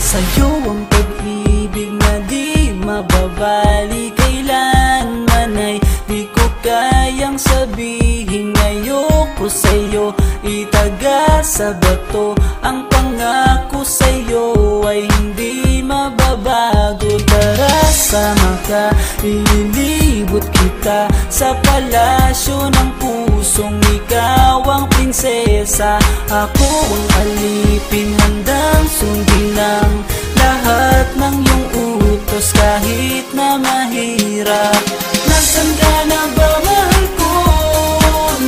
Sa'yo ang pag-ibig na di mababali, kailanman ay di ko kayang sabihin. Ayoko sa'yo itaga sa bato, ang pangako sa'yo ay hindi mababago. Tara, sama ka, ililibot kita sa palasyo ng pusong ikaw ang prinsesa. Ako ang alipin, handang sundin ang lahat ng iyong utos kahit na mahirap. Nasaan ka na ba, mahal ko?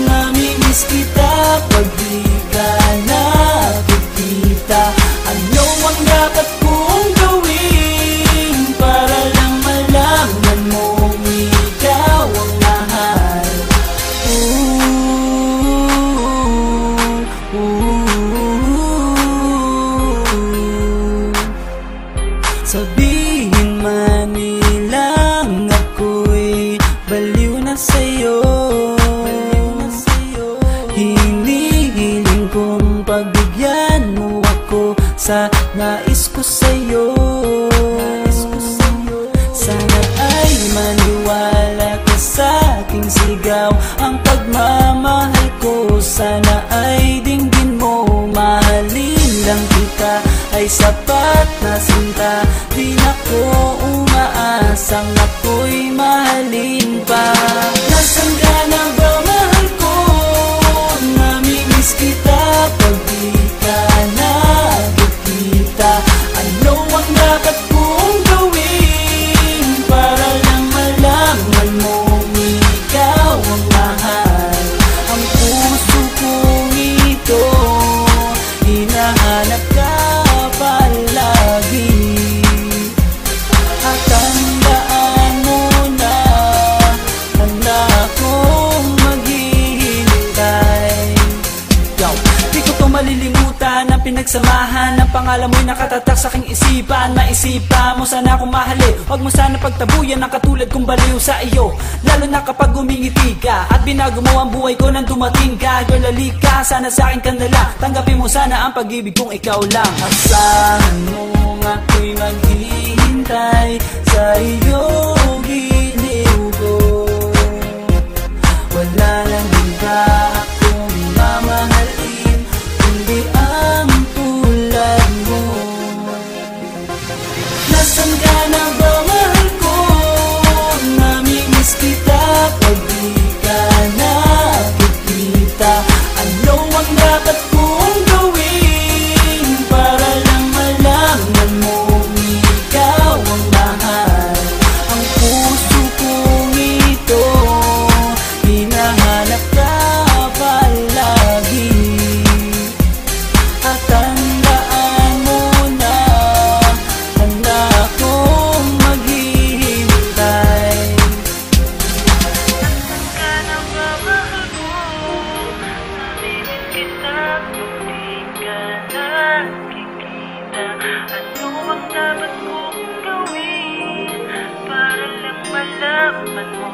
Namimiss kita pag di ka nakikita. Ano ang dapat kong gawin para lang malaman mong ikaw ang mahal? Sabihin man nilang ako'y baliw na sa'yo, hinihiling kong pagbigyan mo ako sa nais ko sa'yo. Sana ay maniwala ka sa aking sigaw, ang pagmamahal ko sana ay dinggin mo. Mahalin lang kita ay sapat na sinta, di na ko umaasang ako'y mahalin pa. Nasaan ka na ba, mahal ko? Namimiss kita pag di ka nakikita. Ano ang dapat kong gawin para lang malaman mong ikaw ang mahal? Ang puso kong ito hinahanap ka palagi, at tandaan mo na handa akong maghihintay. Di ko to malilimutan ang pinagsamahan, ang pangalan mo'y nakatatak sa aking isipan. Maisipan mo sana akong mahalin, huwag mo sana pagtabuyan ang katulad kong baliw sa iyo. Lalo na kapag umingiti ka at binago mo ang buhay ko nang dumating ka. Girl, halika, sana sa akin ka na lang, tanggapin mo sana ang pag-ibig kong ikaw lang. Asahan mo ako'y maghihintay sa iyong giliw ko. Wala lang iba akong mamahalin kundi ang tulad mo. Nasaan ka na ba, mahal ko? Namimiss kita pag di ka nakikita. Ano ang dapat kong gawin para lang malaman mong ikaw ang mahal? Ang puso kong ito hinahanap ka palagi, at tandaan mo na handa akong maghihintay. Nasaan ka na ba, mahal ko? Namimiss kita kung di ka nakikita. Ano ang dapat kong gawin para lang malaman mo